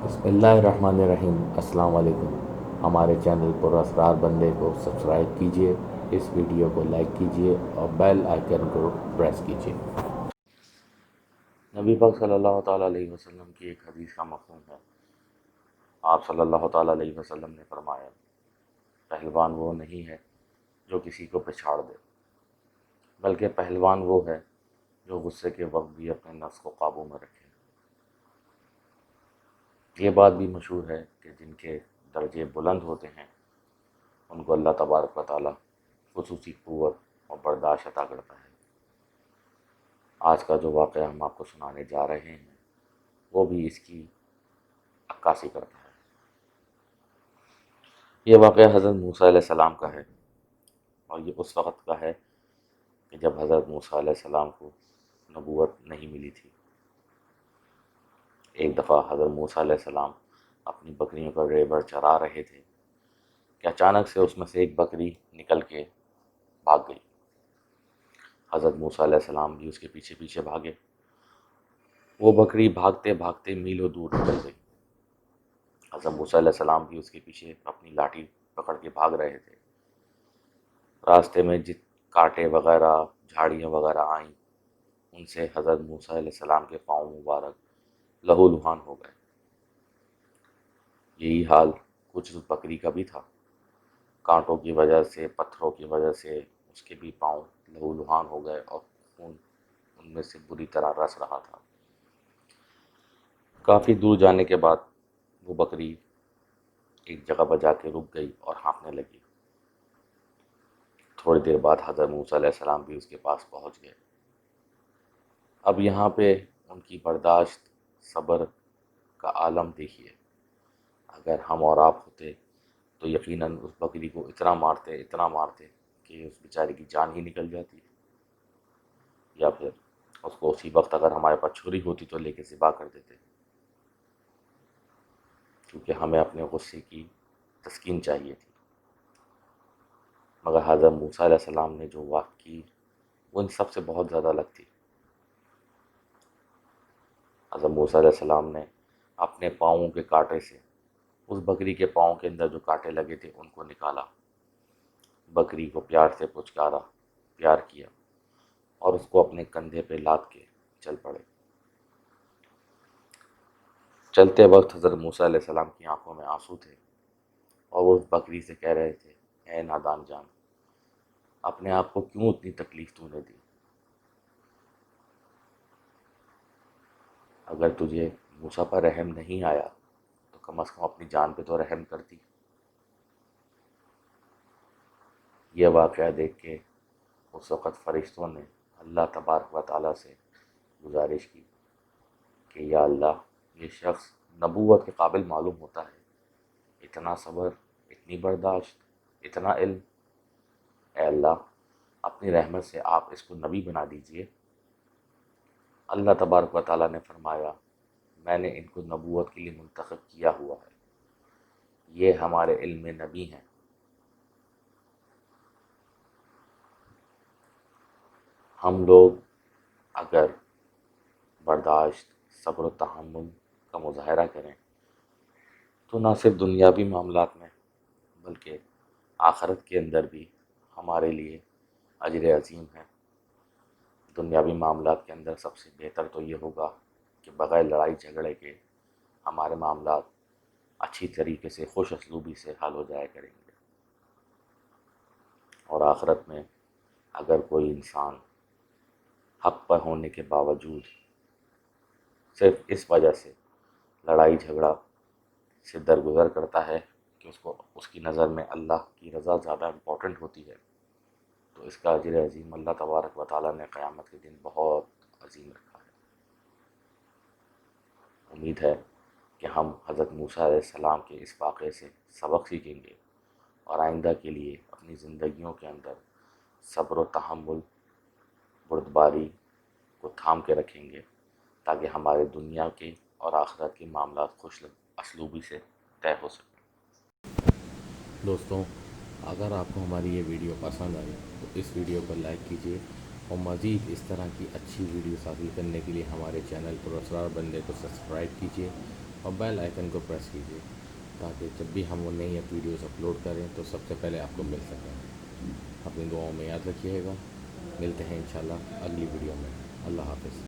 بسم اللہ الرحمن الرحیم۔ السلام علیکم۔ ہمارے چینل پر اسرار بندے کو سبسکرائب کیجئے، اس ویڈیو کو لائک کیجئے اور بیل آئیکن کو پریس کیجئے۔ نبی پاک صلی اللہ تعالیٰ علیہ وسلم کی ایک حدیث کا مفہوم ہے۔ آپ صلی اللہ تعالیٰ علیہ وسلم نے فرمایا، پہلوان وہ نہیں ہے جو کسی کو پچھاڑ دے، بلکہ پہلوان وہ ہے جو غصے کے وقت بھی اپنے نفس کو قابو میں رکھے۔ یہ بات بھی مشہور ہے کہ جن کے درجے بلند ہوتے ہیں ان کو اللہ تبارک و تعالیٰ خصوصی قوت اور برداشت عطا کرتا ہے۔ آج کا جو واقعہ ہم آپ کو سنانے جا رہے ہیں وہ بھی اس کی عکاسی کرتا ہے۔ یہ واقعہ حضرت موسیٰ علیہ السلام کا ہے، اور یہ اس وقت کا ہے کہ جب حضرت موسیٰ علیہ السلام کو نبوت نہیں ملی تھی۔ ایک دفعہ حضرت موسیٰ علیہ السلام اپنی بکریوں کا ریبڑ چرا رہے تھے کہ اچانک سے اس میں سے ایک بکری نکل کے بھاگ گئی۔ حضرت موسیٰ علیہ السلام بھی اس کے پیچھے پیچھے بھاگے۔ وہ بکری بھاگتے بھاگتے میلوں دور نکل گئی۔ حضرت موسیٰ علیہ السلام بھی اس کے پیچھے اپنی لاٹھی پکڑ کے بھاگ رہے تھے۔ راستے میں کانٹے وغیرہ، جھاڑیاں وغیرہ آئیں، ان سے حضرت موسیٰ علیہ السلام کے پاؤں مبارک لہو لہان ہو گئے۔ یہی حال کچھ اس بکری کا بھی تھا۔ کانٹوں کی وجہ سے، پتھروں کی وجہ سے اس کے بھی پاؤں لہو لہان ہو گئے اور خون ان میں سے بری طرح رس رہا تھا۔ کافی دور جانے کے بعد وہ بکری ایک جگہ پر جا کے رک گئی اور ہانپنے لگی۔ تھوڑی دیر بعد حضرت موسیٰ علیہ السلام بھی اس کے پاس پہنچ گئے۔ اب یہاں پہ ان کی برداشت، صبر کا عالم دیکھیے۔ اگر ہم اور آپ ہوتے تو یقیناً اس بکری کو اتنا مارتے کہ اس بیچارے کی جان ہی نکل جاتی، یا پھر اس کو اسی وقت اگر ہمارے پاس چھری ہوتی تو لے کے ذبح کر دیتے، کیونکہ ہمیں اپنے غصے کی تسکین چاہیے تھی۔ مگر حضرت موسیٰ علیہ السلام نے جو بات کی وہ ان سب سے بہت زیادہ الگ تھی۔ حضرت موسیٰ علیہ السلام نے اپنے پاؤں کے کانٹے سے اس بکری کے پاؤں کے اندر جو کانٹے لگے تھے ان کو نکالا، بکری کو پیار سے پچکارا، پیار کیا اور اس کو اپنے کندھے پہ لاد کے چل پڑے۔ چلتے وقت حضرت موسیٰ علیہ السلام کی آنکھوں میں آنسو تھے، اور وہ اس بکری سے کہہ رہے تھے، اے نادان جان، اپنے آپ کو کیوں اتنی تکلیف تو نے دی؟ اگر تجھے موسیٰ پر رحم نہیں آیا تو کم از کم اپنی جان پہ تو رحم کرتی۔ یہ واقعہ دیکھ کے اس وقت فرشتوں نے اللہ تبارک و تعالیٰ سے گزارش کی کہ یا اللہ، یہ شخص نبوت کے قابل معلوم ہوتا ہے، اتنا صبر، اتنی برداشت، اتنا علم، اے اللہ اپنی رحمت سے آپ اس کو نبی بنا دیجئے۔ اللہ تبارک و تعالیٰ نے فرمایا، میں نے ان کو نبوت کے لیے منتخب کیا ہوا ہے، یہ ہمارے علم میں نبی ہیں۔ ہم لوگ اگر برداشت، صبر و تحمل کا مظاہرہ کریں تو نہ صرف دنیاوی معاملات میں بلکہ آخرت کے اندر بھی ہمارے لیے اجر عظیم ہے۔ دنیاوی معاملات کے اندر سب سے بہتر تو یہ ہوگا کہ بغیر لڑائی جھگڑے کے ہمارے معاملات اچھی طریقے سے، خوش اسلوبی سے حل ہو جایا کریں گے۔ اور آخرت میں اگر کوئی انسان حق پر ہونے کے باوجود صرف اس وجہ سے لڑائی جھگڑا سے درگزر کرتا ہے کہ اس کی نظر میں اللہ کی رضا زیادہ امپورٹنٹ ہوتی ہے، تو اس کا اجر عظیم اللہ تبارک و تعالیٰ نے قیامت کے دن بہت عظیم رکھا ہے۔ امید ہے کہ ہم حضرت موسیٰ علیہ السلام کے اس واقعے سے سبق سیکھیں گے اور آئندہ کے لیے اپنی زندگیوں کے اندر صبر و تحمل، بردباری کو تھام کے رکھیں گے، تاکہ ہمارے دنیا کے اور آخرت کے معاملات خوش اسلوبی سے طے ہو سکیں۔ دوستوں، اگر آپ کو ہماری یہ ویڈیو پسند آئی تو اس ویڈیو کو لائک کیجیے، اور مزید اس طرح کی اچھی ویڈیوز حاصل کرنے کے لیے ہمارے چینل پر اسرار بندے کو سبسکرائب کیجیے اور بیل آئیکن کو پریس کیجیے تاکہ جب بھی ہم وہ نئی ویڈیوز اپلوڈ کریں تو سب سے پہلے آپ کو مل سکیں۔ اپنی دعاؤں میں یاد رکھیے گا، ملتے ہیں انشاءاللہ اگلی ویڈیو میں۔ اللہ حافظ۔